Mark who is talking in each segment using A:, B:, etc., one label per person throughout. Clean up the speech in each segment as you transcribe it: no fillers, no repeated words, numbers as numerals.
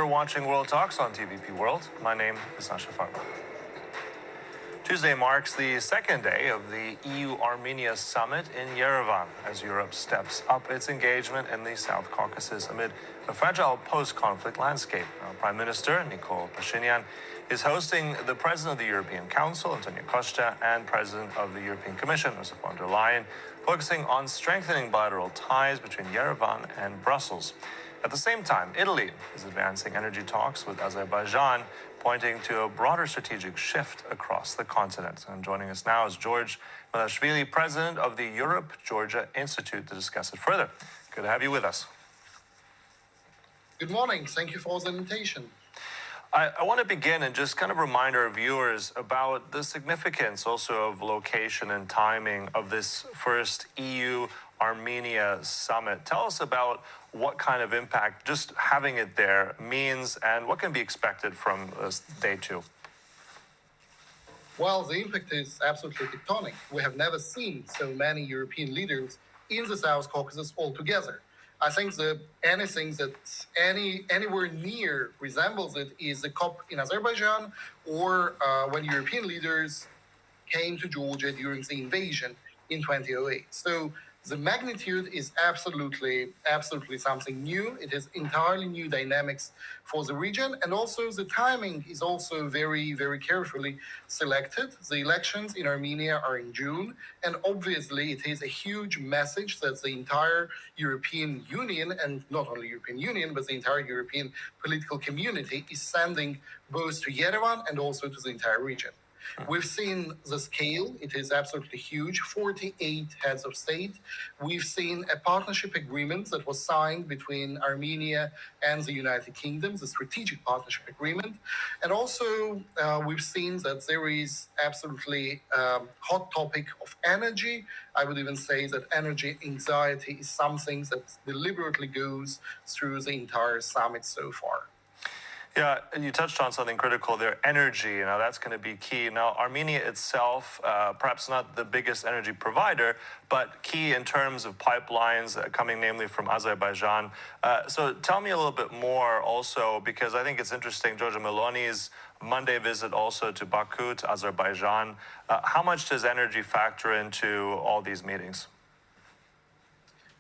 A: You're watching World Talks on TVP World. My name is Nasha Farma. Tuesday marks the second day of the EU-Armenia summit in Yerevan as Europe steps up its engagement in the South Caucasus amid a fragile post-conflict landscape. Prime Minister Prysmian is hosting the President of the European Council, Antonio Costa, and President of the European Commission, Ursula von der Leyen, focusing on strengthening bilateral ties between Yerevan and Brussels. At the same time, Italy is advancing energy talks with Azerbaijan, pointing to a broader strategic shift across the continent. And joining us now is George Melashvili, President of the Europe-Georgia Institute, to discuss it further. Good to have you with us.
B: Good morning. Thank you for the invitation.
A: I want to begin and just kind of remind our viewers about the significance also of location and timing of this first EU-Armenia summit. Tell us about what kind of impact just having it there means and what can be expected from day two.
B: Well, the impact is absolutely tectonic. We have never seen so many European leaders in the South Caucasus all together. I think that anything that anywhere near resembles it is the COP in Azerbaijan or when European leaders came to Georgia during the invasion in 2008. So the magnitude is absolutely something new. It is entirely new dynamics for the region. And also the timing is also very, very carefully selected. The elections in Armenia are in June. And obviously it is a huge message that the entire European Union, and not only European Union, but the entire European political community is sending both to Yerevan and also to the entire region. We've seen the scale. It is absolutely huge, 48 heads of state. We've seen a partnership agreement that was signed between Armenia and the United Kingdom, the strategic partnership agreement. And also we've seen that there is absolutely hot topic of energy. I would even say that energy anxiety is something that deliberately goes through the entire summit so far.
A: Yeah, you touched on something critical there, energy. Now, that's going to be key. Now, Armenia itself, perhaps not the biggest energy provider, but key in terms of pipelines coming namely from Azerbaijan. So tell me a little bit more also, because I think it's interesting, Giorgia Meloni's Monday visit also to Baku, to Azerbaijan. How much does energy factor into all these meetings?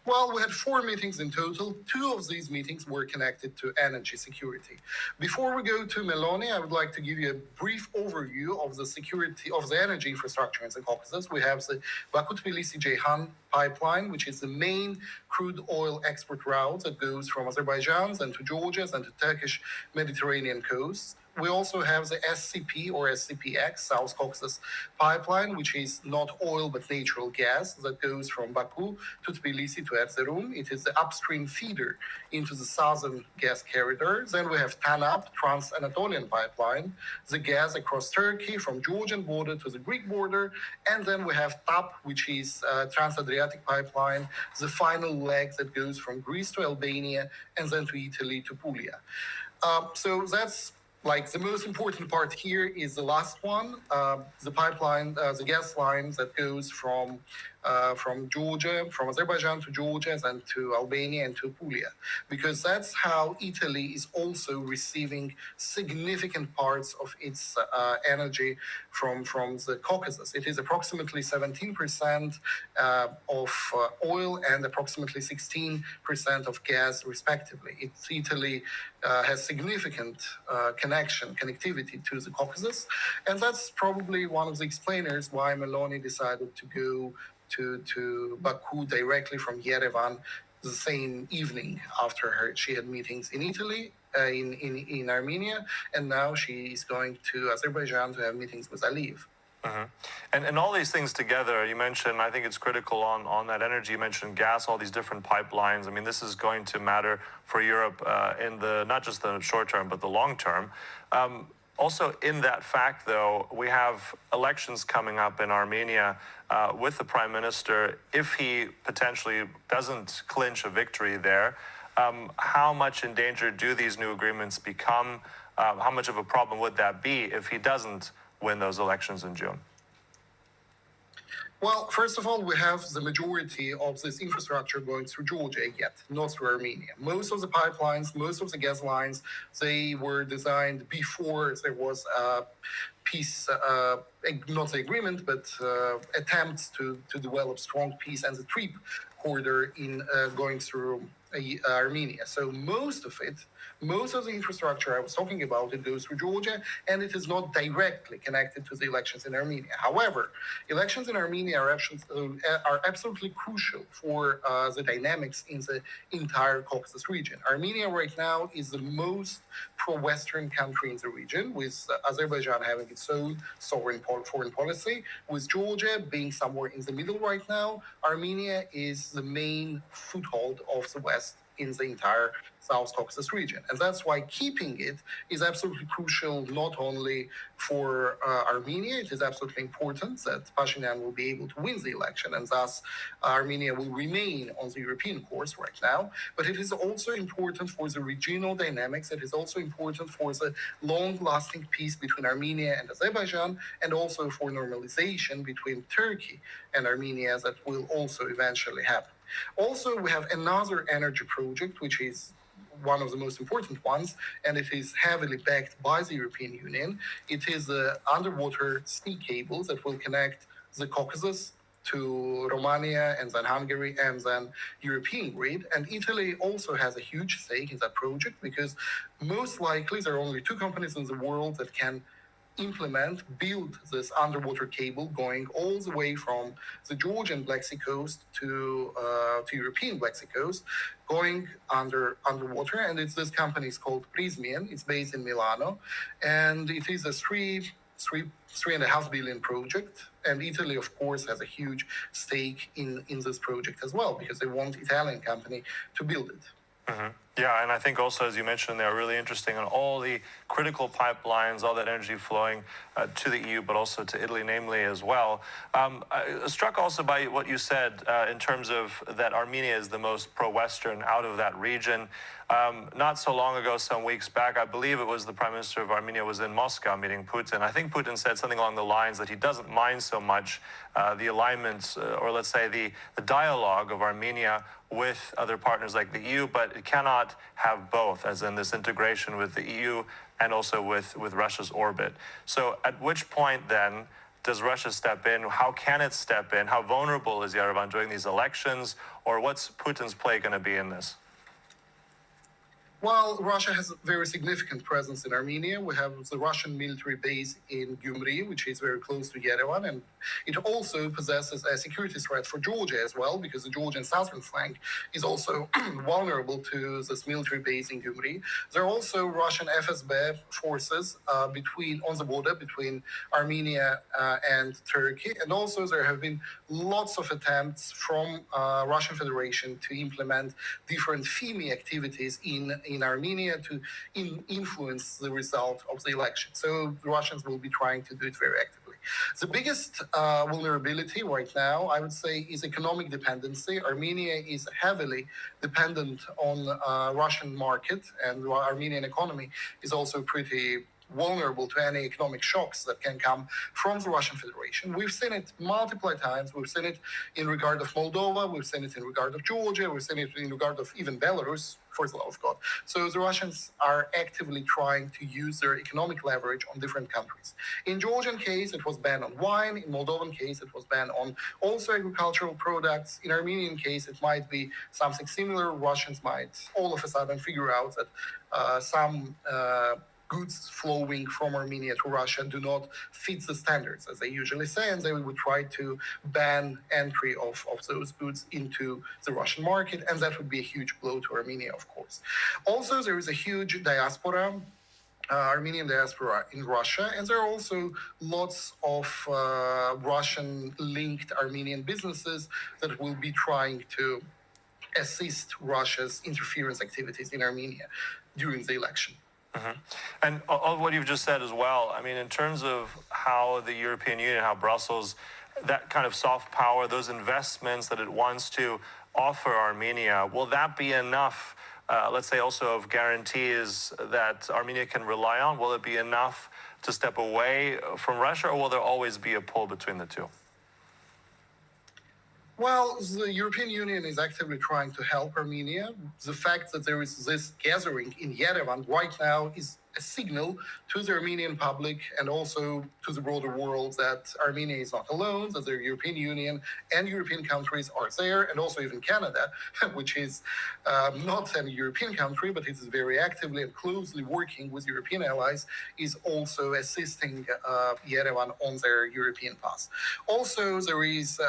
B: Well, we had 4 meetings in total. 2 of these meetings were connected to energy security. Before we go to Meloni, I would like to give you a brief overview of the security of the energy infrastructure in the Caucasus. We have the Baku-Tbilisi-Ceyhan pipeline, which is the main crude oil export route that goes from Azerbaijan and to Georgia and to Turkish Mediterranean coasts. We also have the SCP or SCPX, South Caucasus pipeline, which is not oil but natural gas that goes from Baku to Tbilisi to Erzurum. It is the upstream feeder into the southern gas corridor. Then we have TANAP, Trans-Anatolian pipeline, the gas across Turkey from Georgian border to the Greek border. And then we have TAP, which is Trans-Adriatic pipeline, the final leg that goes from Greece to Albania and then to Italy to Puglia. So that's like the most important part here is the last one, the pipeline, the gas line that goes from Georgia, from Azerbaijan to Georgia and to Albania and to Puglia, because that's how Italy is also receiving significant parts of its energy from the Caucasus. It is approximately 17% of oil and approximately 16% of gas, respectively. Italy has significant connectivity to the Caucasus, and that's probably one of the explainers why Meloni decided to go to Baku directly from Yerevan the same evening after she had meetings in Italy, in Armenia, and now she is going to Azerbaijan to have meetings with Aliyev.
A: Mm-hmm. And all these things together, you mentioned, I think it's critical on that energy, you mentioned gas, all these different pipelines. I mean, this is going to matter for Europe in the, not just the short term, but the long term. Also, in that fact, though, we have elections coming up in Armenia with the Prime Minister. If he potentially doesn't clinch a victory there, how much in danger do these new agreements become? How much of a problem would that be if he doesn't win those elections in June?
B: Well, first of all, we have the majority of this infrastructure going through Georgia yet, not through Armenia. Most of the pipelines, most of the gas lines, they were designed before there was a peace, not the agreement, but attempts to develop strong peace and the trip corridor in going through Armenia. So most of the infrastructure I was talking about, it goes through Georgia, and it is not directly connected to the elections in Armenia. However, elections in Armenia are absolutely crucial for the dynamics in the entire Caucasus region. Armenia right now is the most pro-Western country in the region, with Azerbaijan having its own sovereign foreign policy, with Georgia being somewhere in the middle right now. Armenia is the main foothold of the West in the entire South Caucasus region. And that's why keeping it is absolutely crucial, not only for Armenia. It is absolutely important that Pashinyan will be able to win the election, and thus Armenia will remain on the European course right now. But it is also important for the regional dynamics. It is also important for the long-lasting peace between Armenia and Azerbaijan, and also for normalization between Turkey and Armenia that will also eventually happen. Also, we have another energy project, which is one of the most important ones, and it is heavily backed by the European Union. It is the underwater sea cable that will connect the Caucasus to Romania and then Hungary and then European grid. And Italy also has a huge stake in that project, because most likely there are only two companies in the world that can build this underwater cable going all the way from the Georgian Black Sea coast to European Black Sea coast, going underwater. And this company is called Prysmian. It's based in Milano, and it is a $3.5 billion project. And Italy, of course, has a huge stake in this project as well, because they want Italian company to build it.
A: Mm-hmm. Yeah, and I think also, as you mentioned, they're really interesting on all the critical pipelines, all that energy flowing to the EU, but also to Italy, namely, as well. Struck also by what you said in terms of that Armenia is the most pro-Western out of that region. Not so long ago, some weeks back, I believe it was the Prime Minister of Armenia was in Moscow meeting Putin. I think Putin said something along the lines that he doesn't mind so much the alignments, or let's say the dialogue of Armenia with other partners like the EU, but it cannot have both, as in this integration with the EU and also with Russia's orbit. So at which point then does Russia step in? How can it step in? How vulnerable is Yerevan during these elections? Or what's Putin's play going to be in this?
B: Well, Russia has a very significant presence in Armenia. We have the Russian military base in Gyumri, which is very close to Yerevan, and it also possesses a security threat for Georgia as well, because the Georgian southern flank is also vulnerable to this military base in Gyumri. There are also Russian FSB forces on the border between Armenia and Turkey, and also there have been lots of attempts from Russian Federation to implement different FIMI activities in Armenia to influence the result of the election. So the Russians will be trying to do it very actively. The biggest vulnerability right now, I would say, is economic dependency. Armenia is heavily dependent on Russian market, and the Armenian economy is also pretty vulnerable to any economic shocks that can come from the Russian Federation. We've seen it multiple times. We've seen it in regard of Moldova. We've seen it in regard of Georgia. We've seen it in regard of even Belarus, for the love of God. So the Russians are actively trying to use their economic leverage on different countries. In Georgian case, it was banned on wine. In Moldovan case, it was banned on also agricultural products. In Armenian case, it might be something similar. Russians might all of a sudden figure out that some goods flowing from Armenia to Russia do not fit the standards, as they usually say, and they would try to ban entry of those goods into the Russian market, and that would be a huge blow to Armenia, of course. Also, there is a huge diaspora, Armenian diaspora in Russia, and there are also lots of Russian-linked Armenian businesses that will be trying to assist Russia's interference activities in Armenia during the election.
A: Mm-hmm. And all what you've just said as well, I mean, in terms of how the European Union, how Brussels, that kind of soft power, those investments that it wants to offer Armenia, will that be enough, let's say also of guarantees that Armenia can rely on? Will it be enough to step away from Russia, or will there always be a pull between the two?
B: Well, the European Union is actively trying to help Armenia. The fact that there is this gathering in Yerevan right now is a signal to the Armenian public and also to the broader world that Armenia is not alone, that the European Union and European countries are there, and also even Canada, which is not a European country, but it is very actively and closely working with European allies, is also assisting Yerevan on their European path. Also, there is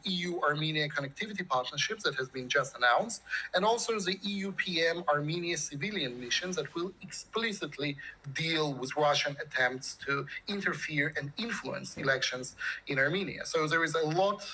B: EU-Armenia connectivity partnership that has been just announced, and also the EU-PM Armenia civilian mission that will explicitly deal with Russian attempts to interfere and influence elections in Armenia. So there is a lot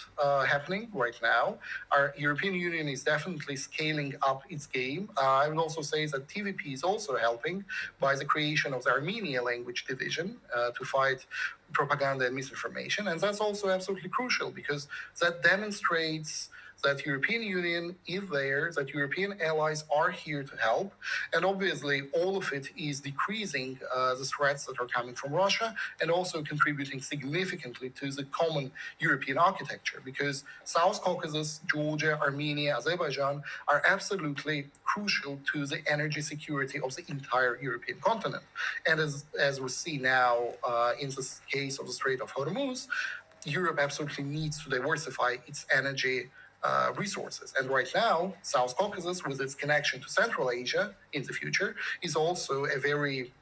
B: happening right now. Our European Union is definitely scaling up its game. I would also say that TVP is also helping by the creation of the Armenia language division to fight propaganda and misinformation. And that's also absolutely crucial because that demonstrates that European Union is there, that European allies are here to help. And obviously, all of it is decreasing the threats that are coming from Russia and also contributing significantly to the common European architecture because South Caucasus, Georgia, Armenia, Azerbaijan are absolutely crucial to the energy security of the entire European continent. And as we see now in the case of the Strait of Hormuz, Europe absolutely needs to diversify its energy resources. And right now, South Caucasus, with its connection to Central Asia in the future, is also a very,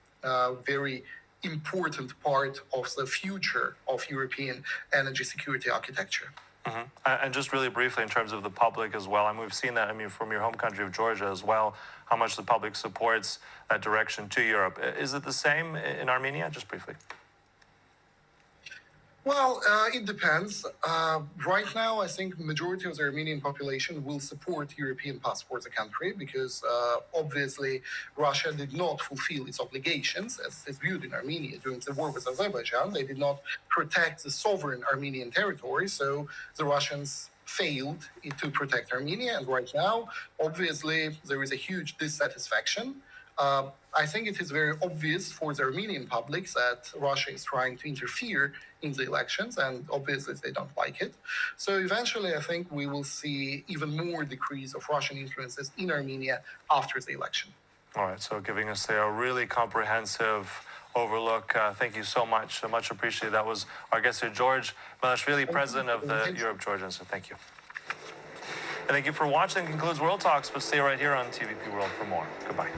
B: very important part of the future of European energy security architecture.
A: Mm-hmm. And just really briefly, in terms of the public as well, we've seen that, from your home country of Georgia as well, how much the public supports that direction to Europe. Is it the same in Armenia? Just briefly.
B: Well, it depends. Right now, I think the majority of the Armenian population will support European path for the country because obviously Russia did not fulfill its obligations as is viewed in Armenia during the war with Azerbaijan. They did not protect the sovereign Armenian territory, so the Russians failed to protect Armenia. And right now, obviously, there is a huge dissatisfaction. I think it is very obvious for the Armenian public that Russia is trying to interfere in the elections, and obviously they don't like it. So eventually, I think we will see even more decrease of Russian influences in Armenia after the election.
A: All right, so giving us a really comprehensive overlook. Thank you so much. Much appreciated. That was our guest here, George Melashvili, president of the Europe Georgian. So thank you. And thank you for watching. That concludes World Talks, but stay right here on TVP World for more. Goodbye.